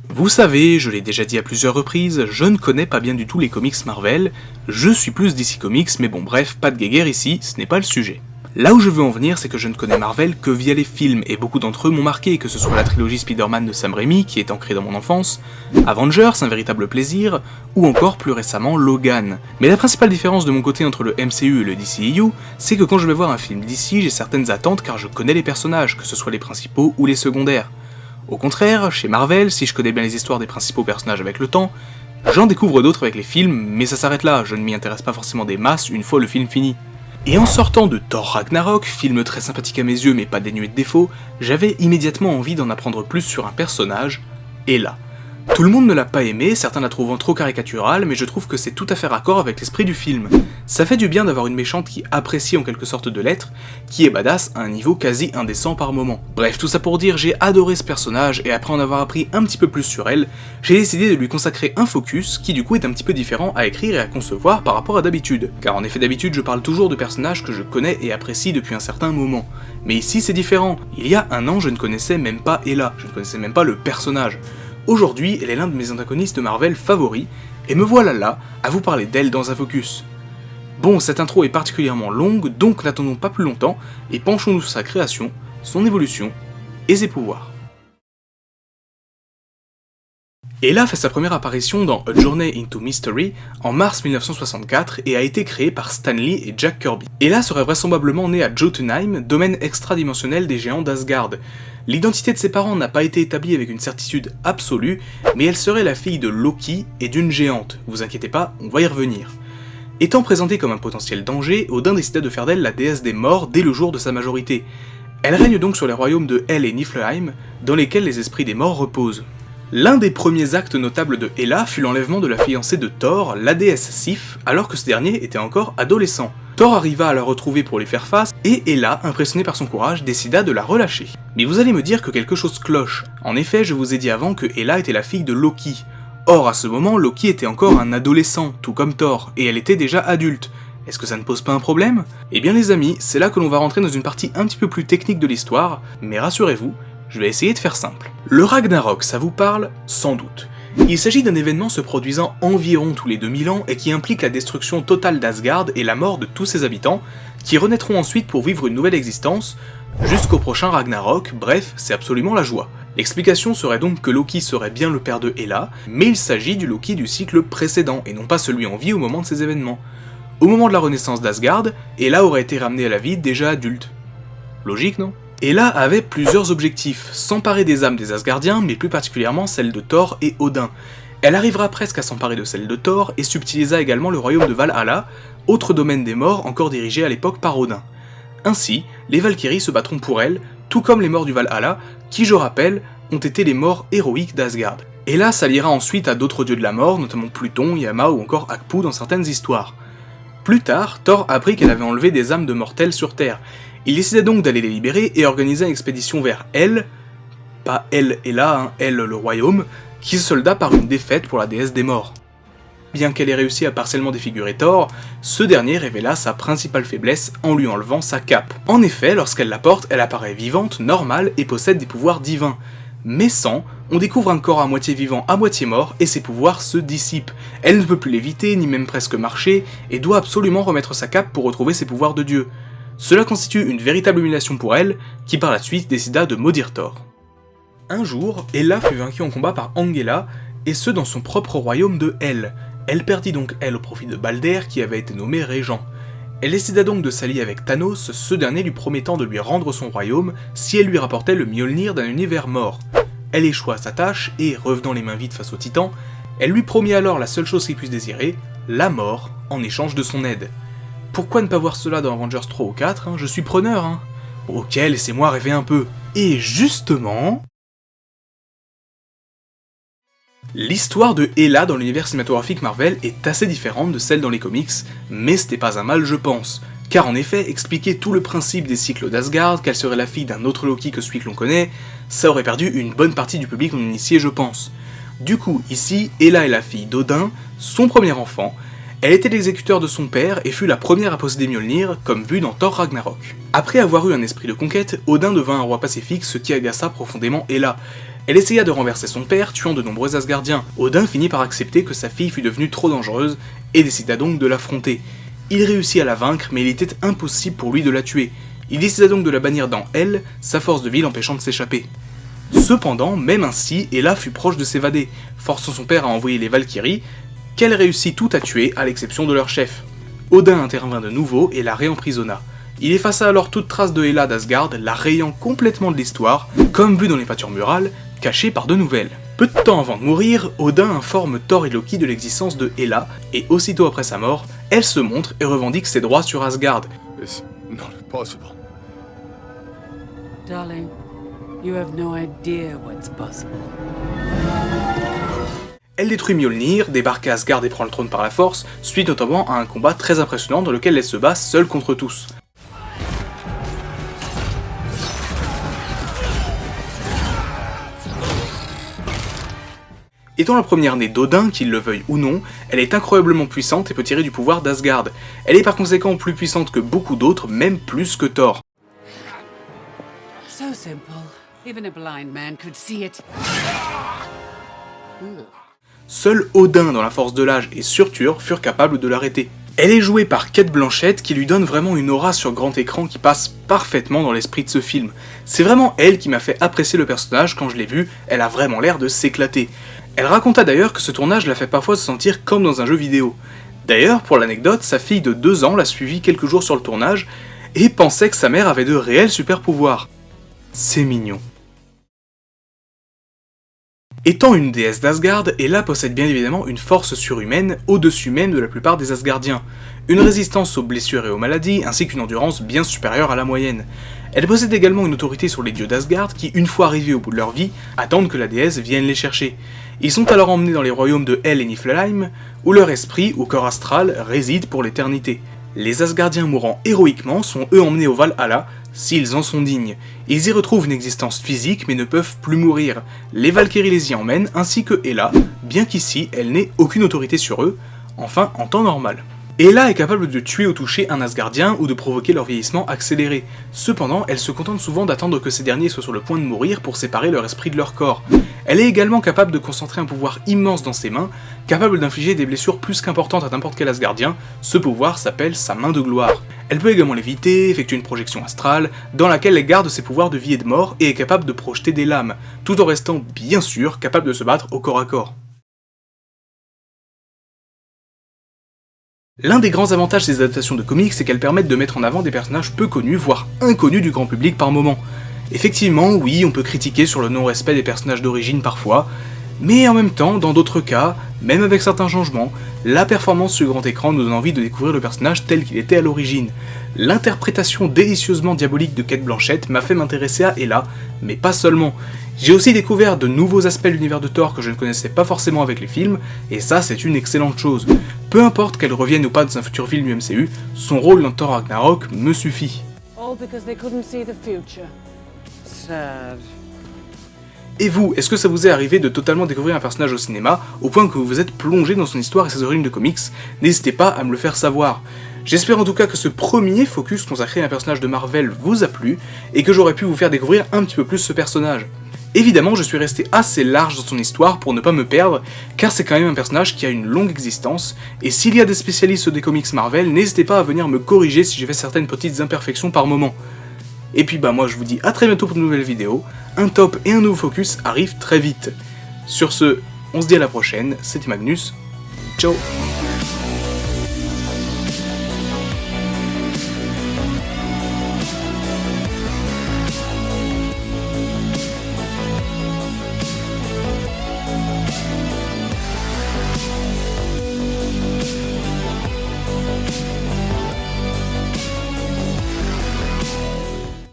Vous savez, je l'ai déjà dit à plusieurs reprises, je ne connais pas bien du tout les comics Marvel, je suis plus DC Comics, mais bon bref, pas de guéguerre ici, ce n'est pas le sujet. Là où je veux en venir, c'est que je ne connais Marvel que via les films, et beaucoup d'entre eux m'ont marqué, que ce soit la trilogie Spider-Man de Sam Raimi, qui est ancrée dans mon enfance, Avengers, un véritable plaisir, ou encore plus récemment Logan. Mais la principale différence de mon côté entre le MCU et le DCEU, c'est que quand je vais voir un film DC, j'ai certaines attentes car je connais les personnages, que ce soit les principaux ou les secondaires. Au contraire, chez Marvel, si je connais bien les histoires des principaux personnages avec le temps, j'en découvre d'autres avec les films, mais ça s'arrête là, je ne m'y intéresse pas forcément des masses une fois le film fini. Et en sortant de Thor Ragnarok, film très sympathique à mes yeux mais pas dénué de défauts, j'avais immédiatement envie d'en apprendre plus sur un personnage, Hela. Tout le monde ne l'a pas aimé, certains la trouvant trop caricaturale, mais je trouve que c'est tout à fait raccord avec l'esprit du film. Ça fait du bien d'avoir une méchante qui apprécie en quelque sorte de l'être, qui est badass à un niveau quasi indécent par moment. Bref, tout ça pour dire, j'ai adoré ce personnage, et après en avoir appris un petit peu plus sur elle, j'ai décidé de lui consacrer un focus, qui du coup est un petit peu différent à écrire et à concevoir par rapport à d'habitude. Car en effet d'habitude je parle toujours de personnages que je connais et apprécie depuis un certain moment. Mais ici c'est différent, il y a un an je ne connaissais même pas Hela, je ne connaissais même pas le personnage. Aujourd'hui, elle est l'un de mes antagonistes Marvel favoris, et me voilà là, à vous parler d'elle dans un focus. Bon, cette intro est particulièrement longue, donc n'attendons pas plus longtemps, et penchons-nous sur sa création, son évolution, et ses pouvoirs. Hela fait sa première apparition dans A Journey into Mystery en mars 1964 et a été créée par Stan Lee et Jack Kirby. Hela serait vraisemblablement née à Jotunheim, domaine extradimensionnel des géants d'Asgard. L'identité de ses parents n'a pas été établie avec une certitude absolue, mais elle serait la fille de Loki et d'une géante. Vous inquiétez pas, on va y revenir. Étant présentée comme un potentiel danger, Odin décida de faire d'elle la déesse des morts dès le jour de sa majorité. Elle règne donc sur les royaumes de Hel et Niflheim, dans lesquels les esprits des morts reposent. L'un des premiers actes notables de Hela fut l'enlèvement de la fiancée de Thor, la déesse Sif, alors que ce dernier était encore adolescent. Thor arriva à la retrouver pour les faire face, et Hela, impressionnée par son courage, décida de la relâcher. Mais vous allez me dire que quelque chose cloche. En effet, je vous ai dit avant que Hela était la fille de Loki. Or, à ce moment, Loki était encore un adolescent, tout comme Thor, et elle était déjà adulte. Est-ce que ça ne pose pas un problème? Eh bien les amis, c'est là que l'on va rentrer dans une partie un petit peu plus technique de l'histoire, mais rassurez-vous, je vais essayer de faire simple. Le Ragnarok, ça vous parle? Sans doute. Il s'agit d'un événement se produisant environ tous les 2000 ans et qui implique la destruction totale d'Asgard et la mort de tous ses habitants, qui renaîtront ensuite pour vivre une nouvelle existence, jusqu'au prochain Ragnarok, bref, c'est absolument la joie. L'explication serait donc que Loki serait bien le père de Hela, mais il s'agit du Loki du cycle précédent, et non pas celui en vie au moment de ces événements. Au moment de la renaissance d'Asgard, Hela aurait été ramenée à la vie déjà adulte. Logique, non? Hela avait plusieurs objectifs, s'emparer des âmes des Asgardiens, mais plus particulièrement celles de Thor et Odin. Elle arrivera presque à s'emparer de celles de Thor, et subtilisa également le royaume de Valhalla, autre domaine des morts encore dirigé à l'époque par Odin. Ainsi, les Valkyries se battront pour elle, tout comme les morts du Valhalla, qui, je rappelle, ont été les morts héroïques d'Asgard. Hela s'alliera ensuite à d'autres dieux de la mort, notamment Pluton, Yama ou encore Akpu dans certaines histoires. Plus tard, Thor apprit qu'elle avait enlevé des âmes de mortels sur Terre. Il décida donc d'aller les libérer et organisa une expédition vers Hel, pas Hel et là, Hel le royaume, qui se solda par une défaite pour la déesse des morts. Bien qu'elle ait réussi à partiellement défigurer Thor, ce dernier révéla sa principale faiblesse en lui enlevant sa cape. En effet, lorsqu'elle la porte, elle apparaît vivante, normale et possède des pouvoirs divins. Mais sans, on découvre un corps à moitié vivant, à moitié mort, et ses pouvoirs se dissipent. Elle ne peut plus léviter, ni même presque marcher, et doit absolument remettre sa cape pour retrouver ses pouvoirs de dieu. Cela constitue une véritable humiliation pour elle, qui par la suite décida de maudire Thor. Un jour, Hela fut vaincue en combat par Angela, et ce dans son propre royaume de Hel. Elle perdit donc Hel au profit de Balder, qui avait été nommé régent. Elle décida donc de s'allier avec Thanos, ce dernier lui promettant de lui rendre son royaume si elle lui rapportait le Mjolnir d'un univers mort. Elle échoua à sa tâche, et revenant les mains vides face au titan, elle lui promit alors la seule chose qu'il puisse désirer, la mort, en échange de son aide. Pourquoi ne pas voir cela dans Avengers 3 ou 4, je suis preneur, Ok, laissez-moi rêver un peu. Et justement... L'histoire de Hela dans l'univers cinématographique Marvel est assez différente de celle dans les comics, mais c'était pas un mal je pense. Car en effet, expliquer tout le principe des cycles d'Asgard, qu'elle serait la fille d'un autre Loki que celui que l'on connaît, ça aurait perdu une bonne partie du public non initié je pense. Du coup, ici, Hela est la fille d'Odin, son premier enfant. Elle était l'exécuteur de son père et fut la première à posséder Mjolnir, comme vu dans Thor Ragnarok. Après avoir eu un esprit de conquête, Odin devint un roi pacifique, ce qui agaça profondément Hela. Elle essaya de renverser son père, tuant de nombreux Asgardiens. Odin finit par accepter que sa fille fût devenue trop dangereuse, et décida donc de l'affronter. Il réussit à la vaincre, mais il était impossible pour lui de la tuer. Il décida donc de la bannir dans Hel, sa force de vie l'empêchant de s'échapper. Cependant, même ainsi, Hela fut proche de s'évader, forçant son père à envoyer les Valkyries, qu'elle réussit tout à tuer, à l'exception de leur chef. Odin intervint de nouveau et la réemprisonna. Il effaça alors toute trace de Hela d'Asgard, la rayant complètement de l'histoire, comme vu dans les peintures murales, cachées par de nouvelles. Peu de temps avant de mourir, Odin informe Thor et Loki de l'existence de Hela, et aussitôt après sa mort, elle se montre et revendique ses droits sur Asgard. It's not possible. Darling, you have no idea what's possible. Elle détruit Mjolnir, débarque à Asgard et prend le trône par la force, suite notamment à un combat très impressionnant dans lequel elle se bat seule contre tous. Étant la première-née d'Odin, qu'il le veuille ou non, elle est incroyablement puissante et peut tirer du pouvoir d'Asgard. Elle est par conséquent plus puissante que beaucoup d'autres, même plus que Thor. So simple. Even a blind man could see it. Seul Odin, dans la force de l'âge et Surtur, furent capables de l'arrêter. Elle est jouée par Cate Blanchett qui lui donne vraiment une aura sur grand écran qui passe parfaitement dans l'esprit de ce film. C'est vraiment elle qui m'a fait apprécier le personnage quand je l'ai vue, elle a vraiment l'air de s'éclater. Elle raconta d'ailleurs que ce tournage l'a fait parfois se sentir comme dans un jeu vidéo. D'ailleurs, pour l'anecdote, sa fille de 2 ans l'a suivi quelques jours sur le tournage et pensait que sa mère avait de réels super pouvoirs. C'est mignon. Étant une déesse d'Asgard, Hela possède bien évidemment une force surhumaine, au-dessus même de la plupart des Asgardiens, une résistance aux blessures et aux maladies, ainsi qu'une endurance bien supérieure à la moyenne. Elle possède également une autorité sur les dieux d'Asgard qui, une fois arrivés au bout de leur vie, attendent que la déesse vienne les chercher. Ils sont alors emmenés dans les royaumes de Hel et Niflheim, où leur esprit, ou corps astral, réside pour l'éternité. Les Asgardiens mourant héroïquement sont eux emmenés au Valhalla, s'ils en sont dignes. Ils y retrouvent une existence physique mais ne peuvent plus mourir. Les Valkyries les y emmènent, ainsi que Hela, bien qu'ici elle n'ait aucune autorité sur eux, enfin en temps normal. Hela est capable de tuer au toucher un Asgardien ou de provoquer leur vieillissement accéléré. Cependant, elle se contente souvent d'attendre que ces derniers soient sur le point de mourir pour séparer leur esprit de leur corps. Elle est également capable de concentrer un pouvoir immense dans ses mains, capable d'infliger des blessures plus qu'importantes à n'importe quel Asgardien. Ce pouvoir s'appelle sa main de gloire. Elle peut également léviter, effectuer une projection astrale, dans laquelle elle garde ses pouvoirs de vie et de mort et est capable de projeter des lames, tout en restant bien sûr capable de se battre au corps à corps. L'un des grands avantages des adaptations de comics, c'est qu'elles permettent de mettre en avant des personnages peu connus, voire inconnus du grand public par moment. Effectivement, oui, on peut critiquer sur le non-respect des personnages d'origine parfois, mais en même temps, dans d'autres cas, même avec certains changements, la performance sur grand écran nous donne envie de découvrir le personnage tel qu'il était à l'origine. L'interprétation délicieusement diabolique de Cate Blanchett m'a fait m'intéresser à Hela, mais pas seulement. J'ai aussi découvert de nouveaux aspects de l'univers de Thor que je ne connaissais pas forcément avec les films, et ça c'est une excellente chose. Peu importe qu'elle revienne ou pas dans un futur film du MCU, son rôle dans Thor Ragnarok me suffit. All because they couldn't see the future. Sad. Et vous, est-ce que ça vous est arrivé de totalement découvrir un personnage au cinéma, au point que vous vous êtes plongé dans son histoire et ses origines de comics? N'hésitez pas à me le faire savoir. J'espère en tout cas que ce premier focus consacré à un personnage de Marvel vous a plu, et que j'aurais pu vous faire découvrir un petit peu plus ce personnage. Évidemment, je suis resté assez large dans son histoire pour ne pas me perdre, car c'est quand même un personnage qui a une longue existence, et s'il y a des spécialistes des comics Marvel, n'hésitez pas à venir me corriger si j'ai fait certaines petites imperfections par moment. Et puis bah moi je vous dis à très bientôt pour de nouvelles vidéos, un top et un nouveau focus arrivent très vite. Sur ce, on se dit à la prochaine, c'était Magnus, ciao.